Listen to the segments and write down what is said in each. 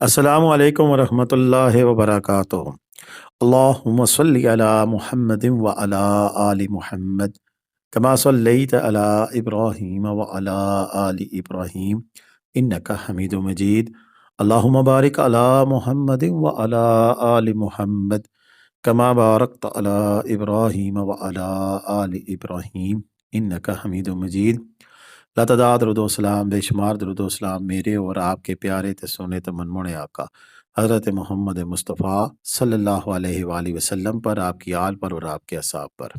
अस्सलामु अलैकुम वरहमतुल्लाहि वबरकातुहू। अल्लाहुम्मा सल्लि अला मुहम्मदिन व अला आलि मुहम्मद कमा सल्लैत अला इब्राहीम व अला आलि इब्राहीम इन्नका हमीदुम मजीद। अल्लाहुम्मा बारिक अला मुहम्मदिन व अला आलि मुहम्मद कमा बारकत अला इब्राहीम व अला आलि इब्राहीम इन्नका हमीदुम मजीद। लातदाद दरूदोसलाम बेशुमार दरूदोसलाम मेरे और आपके प्यारे ते सोने ते मनमोने आका हज़रत मोहम्मद मुस्तफ़ा सल्लल्लाहु अलैहि वाली वसल्लम पर, आपकी आल पर और आपके असाब पर।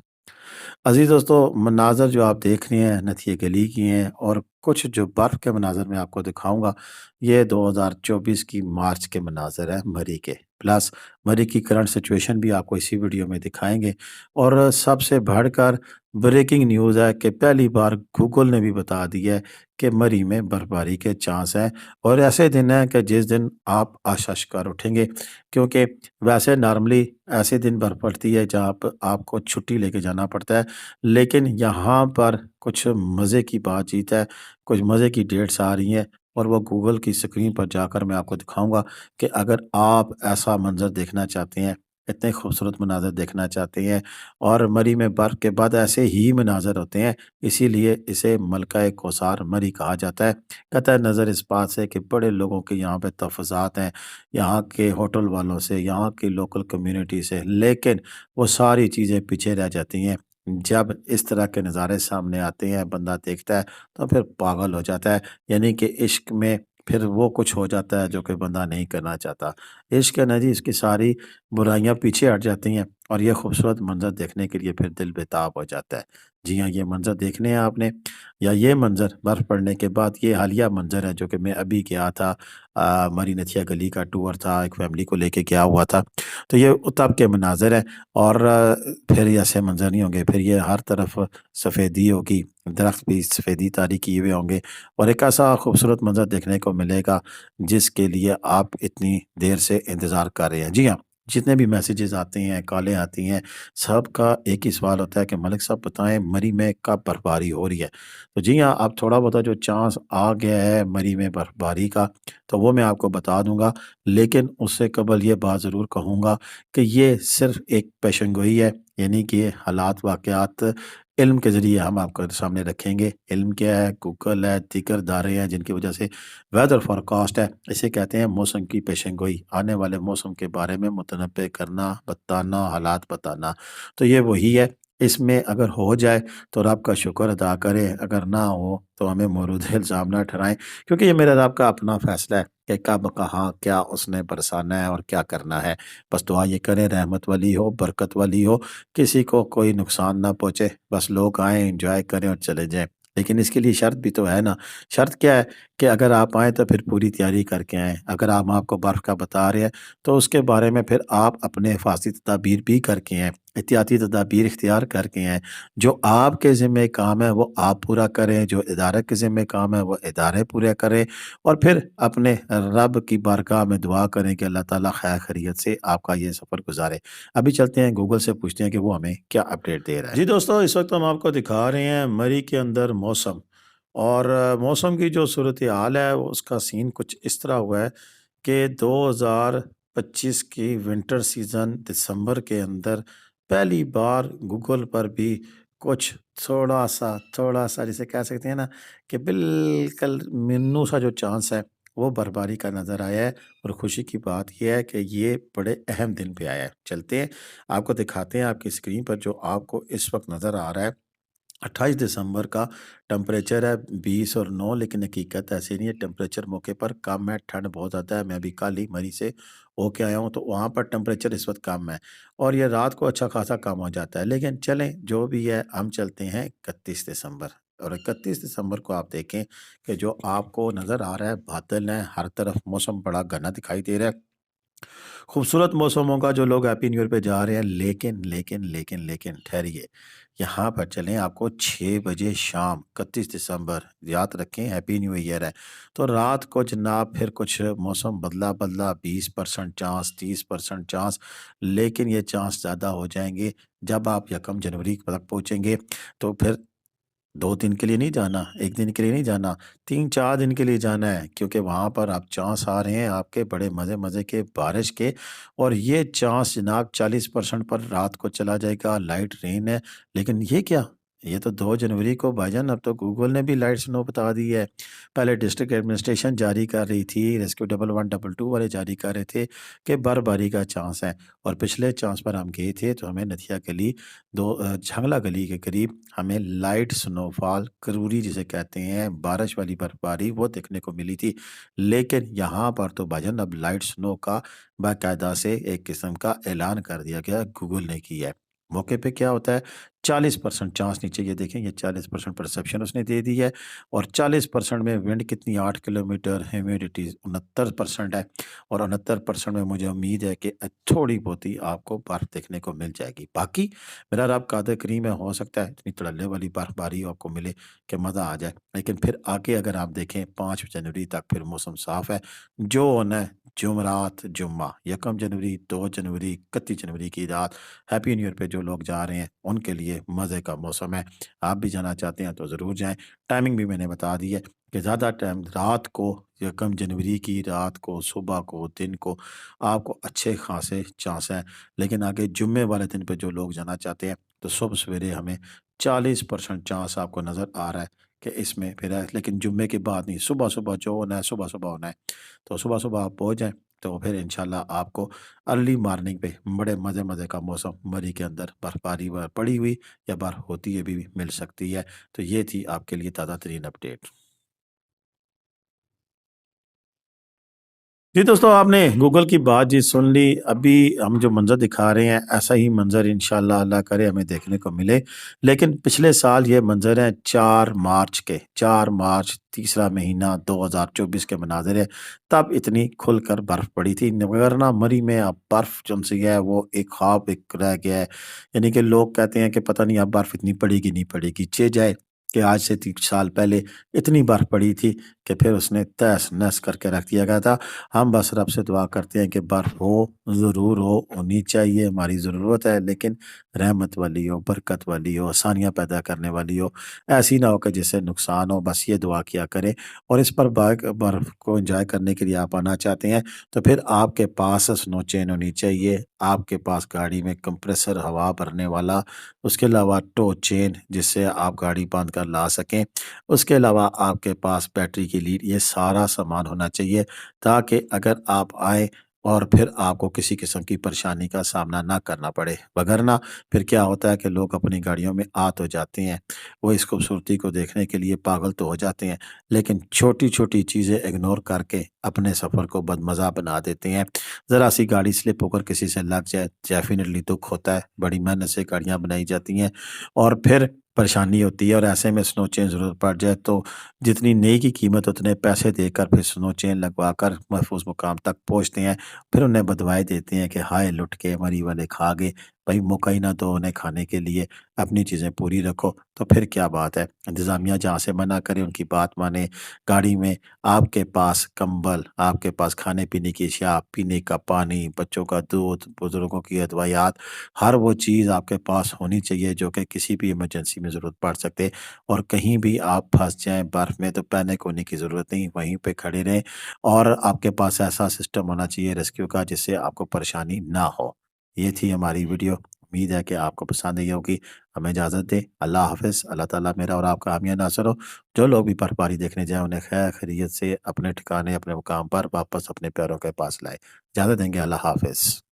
अज़ीज़ दोस्तों, मनाज़र जो आप देख रहे हैं नथिए गली की हैं, और कुछ जो बर्फ़ के मनाज़र मैं आपको दिखाऊंगा, ये 2024 की मार्च के मनाज़र हैं मरी के। प्लस मरी की करंट सिचुएशन भी आपको इसी वीडियो में दिखाएंगे। और सबसे बढ़कर ब्रेकिंग न्यूज़ है कि पहली बार गूगल ने भी बता दिया है कि मरी में बर्फबारी के चांस हैं। और ऐसे दिन हैं कि जिस दिन आप आशश कर उठेंगे, क्योंकि वैसे नॉर्मली ऐसे दिन बर्फ पड़ती है जहाँ पर आपको छुट्टी लेके जाना पड़ता है, लेकिन यहाँ पर कुछ मज़े की बातचीत है, कुछ मज़े की डेट्स आ रही हैं, और वो गूगल की स्क्रीन पर जाकर मैं आपको दिखाऊंगा कि अगर आप ऐसा मंज़र देखना चाहते हैं, इतने खूबसूरत मनाज़र देखना चाहते हैं, और मरी में बर्फ़ के बाद ऐसे ही मनाज़र होते हैं, इसीलिए इसे मलका कौसार मरी कहा जाता है। कतई नज़र इस बात से कि बड़े लोगों के यहाँ पे तहफ़्फ़ुज़ात हैं, यहाँ के होटल वालों से, यहाँ की लोकल कम्युनिटी से, लेकिन वो सारी चीज़ें पीछे रह जाती हैं। जब इस तरह के नज़ारे सामने आते हैं, बंदा देखता है तो फिर पागल हो जाता है। यानी कि इश्क में फिर वो कुछ हो जाता है जो कि बंदा नहीं करना चाहता। इश्क है ना जी, इसकी सारी बुराइयाँ पीछे हट जाती हैं, और ये खूबसूरत मंज़र देखने के लिए फिर दिल बेताब हो जाता है। जी हाँ, ये मंज़र देखने हैं आपने, या ये मंज़र बर्फ़ पड़ने के बाद, ये हालिया मंज़र है जो कि मैं अभी गया था। मरी नथिया गली का टूर था, एक फ़ैमिली को लेके गया हुआ था। तो ये तब के मनाज़र हैं। और फिर ऐसे मंज़र नहीं होंगे, फिर ये हर तरफ सफ़ेदी होगी, दरख्त भी सफ़ेदी तारी किए हुए होंगे, और एक ऐसा खूबसूरत मंज़र देखने को मिलेगा जिसके लिए आप इतनी देर से इंतज़ार कर रहे हैं। जी हाँ, जितने भी मैसेजेस आते हैं, कॉलें आती हैं, सबका एक ही सवाल होता है कि मलिक साहब बताएँ मरी में कब बर्फ़बारी हो रही है? तो जी हाँ, अब थोड़ा बहुत जो चांस आ गया है मरी में बर्फ़बारी का, तो वो मैं आपको बता दूँगा। लेकिन उससे कबल ये बात ज़रूर कहूँगा कि ये सिर्फ़ एक पेशेंगोई है, यानी कि ये हालात वाक़यात इल्म के ज़रिए हम आपके सामने रखेंगे। इल्म क्या है? गूगल है, दीगर इदारे हैं जिनकी वजह से वेदर फ़ोरकास्ट है, इसे कहते हैं मौसम की पेशेंगोई। आने वाले मौसम के बारे में मुतनब्बे करना, बताना, हालात बताना। तो ये वही है। इसमें अगर हो जाए तो रब का शुक्र अदा करें, अगर ना हो तो हमें मौरूद इल्ज़ाम ना ठहराएँ, क्योंकि ये मेरे रब का अपना फ़ैसला है कि कब, कहाँ, क्या उसने बरसाना है और क्या करना है। बस दुआ ये करें रहमत वाली हो, बरकत वाली हो, किसी को कोई नुकसान ना पहुँचे, बस लोग आएँ, एन्जॉय करें और चले जाएँ। लेकिन इसके लिए शर्त भी तो है ना। शर्त क्या है कि अगर आप आएँ तो फिर पूरी तैयारी करके आएँ। अगर हम आपको बर्फ़ का बता रहे हैं तो उसके बारे में फिर आप अपने हिफाज़ती तदाबीर भी करके आएँ, एहतियाती तदाबीर इख्तियार करके आएँ। जो आपके ज़िम्मे काम है वो आप पूरा करें, जो इदारे के ज़िम्मे काम है वो इदारे पूरे करें, और फिर अपने रब की बारगाह में दुआ करें कि अल्लाह ताला खैर खैरियत से आपका ये सफ़र गुज़ारे। अभी चलते हैं गूगल से पूछते हैं कि वो हमें क्या अपडेट दे रहा है। जी दोस्तों, इस वक़्त हम आपको दिखा रहे हैं मरी के अंदर मौसम, और मौसम की जो सूरत-ए-हाल है उसका सीन कुछ इस तरह हुआ है कि 2025 की विंटर सीज़न दिसंबर के अंदर पहली बार गूगल पर भी कुछ थोड़ा-सा जिसे कह सकते हैं ना कि बिल्कुल मिन्नू सा जो चांस है, वो बर्फबारी का नज़र आया है। और खुशी की बात ये है कि ये बड़े अहम दिन पे आया है। चलते हैं, आपको दिखाते हैं आपकी स्क्रीन पर जो आपको इस वक़्त नज़र आ रहा है। 28 दिसंबर का टेम्परेचर है 20 और 9, लेकिन हकीकत ऐसी नहीं है। टेम्परेचर मौके पर कम है, ठंड बहुत ज़्यादा है। मैं अभी कल ही मरी से होके आया हूँ, तो वहाँ पर टेम्परेचर इस वक्त कम है, और ये रात को अच्छा खासा कम हो जाता है। लेकिन चलें, जो भी है, हम चलते हैं 31 दिसंबर। और 31 दिसंबर को आप देखें कि जो आपको नज़र आ रहा है, बादल हैं, हर तरफ मौसम बड़ा घना दिखाई दे रहा है। खूबसूरत मौसमों का जो लोग हैप्पी न्यू ईयर पे जा रहे हैं, लेकिन ठहरिए, यहाँ पर चलें। आपको 6 बजे शाम 31 दिसंबर याद रखें, हैप्पी न्यू ईयर है। तो रात को जनाब फिर कुछ मौसम बदला 20% चांस, 30% चांस, लेकिन ये चांस ज़्यादा हो जाएंगे जब आप 1 जनवरी तक पहुँचेंगे। तो फिर 2 دن کے لیے نہیں جانا، 1 دن کے لیے نہیں جانا، 3-4 دن کے لیے جانا ہے، کیونکہ وہاں پر آپ چانس آ رہے ہیں آپ کے بڑے مزے مزے کے بارش کے، اور یہ چانس جناب 40% پر رات کو چلا جائے گا، لائٹ رین ہے۔ لیکن یہ کیا؟ یہ تو 2 جنوری کو بھائی جان اب تو گوگل نے بھی لائٹ سنو بتا دی ہے۔ پہلے ڈسٹرکٹ ایڈمنسٹریشن جاری کر رہی تھی، ریسکیو 1122 والے جاری کر رہے تھے کہ برف باری کا چانس ہے، اور پچھلے چانس پر ہم گئے تھے تو ہمیں نتھیا گلی جھنگلا گلی کے قریب ہمیں لائٹ سنو فال کروری جسے کہتے ہیں بارش والی برف باری وہ دیکھنے کو ملی تھی۔ لیکن یہاں پر تو بھاجن اب لائٹ سنو کا باقاعدہ سے ایک قسم کا اعلان کر دیا گیا، گوگل نے کی ہے۔ موقع پہ کیا ہوتا ہے؟ 40% چانس نیچے، یہ دیکھیں یہ 40% پرسپشن اس نے دے دی ہے، اور 40% میں ونڈ کتنی 8 کلومیٹر، ہیومیڈیٹی 69% ہے، اور 69% میں مجھے امید ہے کہ تھوڑی بہت ہی آپ کو برف دیکھنے کو مل جائے گی۔ باقی میرا رب قادر کریم ہے، ہو سکتا ہے اتنی تڑلے والی برف باری آپ کو ملے کہ مزہ آ جائے، لیکن پھر آگے اگر آپ دیکھیں 5 جنوری تک پھر موسم صاف ہے۔ جو ہونا ہے جمعرات جمعہ 1 جنوری، 2 جنوری، 31 جنوری کی رات ہیپی نیو ایئر پہ جو لوگ جا رہے ہیں ان کے لیے مزے کا موسم ہے۔ آپ بھی جانا چاہتے ہیں تو ضرور جائیں۔ ٹائمنگ بھی میں نے بتا دی ہے کہ زیادہ ٹائم رات کو 1 جنوری کی رات کو، صبح کو، دن کو آپ کو اچھے خاصے چانس ہیں، لیکن آگے جمعے والے دن پہ جو لوگ جانا چاہتے ہیں تو صبح سویرے ہمیں 40% چانس آپ کو نظر آ رہا ہے کہ اس میں پھر ہے، لیکن جمعے کے بعد نہیں، صبح صبح جو ہونا ہے صبح صبح ہونا ہے، تو صبح صبح آپ پہنچ جائیں تو پھر انشاءاللہ آپ کو ارلی مارننگ پہ بڑے مزے مزے کا موسم مری کے اندر برف باری پڑی ہوئی یا برف ہوتی ہے بھی مل سکتی ہے۔ تو یہ تھی آپ کے لیے تازہ ترین اپڈیٹ۔ جی دوستو، آپ نے گوگل کی بات جی سن لی۔ ابھی ہم جو منظر دکھا رہے ہیں ایسا ہی منظر انشاءاللہ اللہ کرے ہمیں دیکھنے کو ملے، لیکن پچھلے سال یہ منظر ہیں 4 مارچ کے، 4 مارچ تیسرا مہینہ 2024 کے مناظر ہے، تب اتنی کھل کر برف پڑی تھی، ورنہ مری میں اب برف جو سی ہے وہ ایک خواب ایک رہ گیا ہے۔ یعنی کہ لوگ کہتے ہیں کہ پتہ نہیں اب برف اتنی پڑے گی نہیں پڑے گی، چے جائے کہ آج سے 3 سال پہلے اتنی برف پڑی تھی کہ پھر اس نے تہس نہس کر کے رکھ دیا گیا تھا۔ ہم بس رب سے دعا کرتے ہیں کہ برف ہو، ضرور ہو، ہونی چاہیے، ہماری ضرورت ہے، لیکن رحمت والی ہو، برکت والی ہو، آسانیاں پیدا کرنے والی ہو، ایسی نہ ہو کہ جس سے نقصان ہو۔ بس یہ دعا کیا کریں، اور اس پر برف کو انجوائے کرنے کے لیے آپ آنا چاہتے ہیں تو پھر آپ کے پاس سنو چین ہونی چاہیے، آپ کے پاس گاڑی میں کمپریسر ہوا بھرنے والا، اس کے علاوہ ٹو چین جس سے آپ گاڑی باندھ کر لا سکیں، اس کے علاوہ آپ کے پاس بیٹری کی لیڈ، یہ سارا سامان ہونا چاہیے، تاکہ اگر آپ آئیں اور پھر آپ کو کسی قسم کی پریشانی کا سامنا نہ کرنا پڑے، وگرنہ پھر کیا ہوتا ہے کہ لوگ اپنی گاڑیوں میں آ تو جاتے ہیں، وہ اس خوبصورتی کو دیکھنے کے لیے پاگل تو ہو جاتے ہیں، لیکن چھوٹی چھوٹی چیزیں اگنور کر کے اپنے سفر کو بدمزہ بنا دیتے ہیں۔ ذرا سی گاڑی سلپ ہو کر کسی سے لگ جائے، ڈیفینیٹلی دکھ ہوتا ہے، بڑی محنت سے گاڑیاں بنائی جاتی ہیں، اور پھر پریشانی ہوتی ہے، اور ایسے میں سنو چین ضرورت پڑ جائے تو جتنی نئی کی قیمت اتنے پیسے دے کر پھر سنو چین لگوا کر محفوظ مقام تک پہنچتے ہیں، پھر انہیں بدوائے دیتے ہیں کہ ہائے لٹ کے مری والے کھا گئے۔ بھائی موقع ہی نہ دو انہیں کھانے کے لیے، اپنی چیزیں پوری رکھو تو پھر کیا بات ہے۔ انتظامیہ جہاں سے منع کرے ان کی بات مانے، گاڑی میں آپ کے پاس کمبل، آپ کے پاس کھانے پینے کی اشیاء، پینے کا پانی، بچوں کا دودھ، بزرگوں کی ادویات، ہر وہ چیز آپ کے پاس ہونی چاہیے جو کہ کسی بھی ایمرجنسی میں ضرورت پڑ سکتے، اور کہیں بھی آپ پھنس جائیں برف میں تو پینک ہونے کی ضرورت نہیں، وہیں پہ کھڑے رہیں، اور آپ کے پاس ایسا سسٹم ہونا چاہیے ریسکیو کا جس سے آپ کو پریشانی نہ ہو۔ یہ تھی ہماری ویڈیو، امید ہے کہ آپ کو پسند آئی ہوگی۔ ہمیں اجازت دیں، اللہ حافظ، اللہ تعالیٰ میرا اور آپ کا حامی ناصر ہو۔ جو لوگ بھی برف باری دیکھنے جائیں انہیں خیر خیریت سے اپنے ٹھکانے، اپنے مقام پر واپس اپنے پیاروں کے پاس لائے۔ اجازت دیں گے، اللہ حافظ۔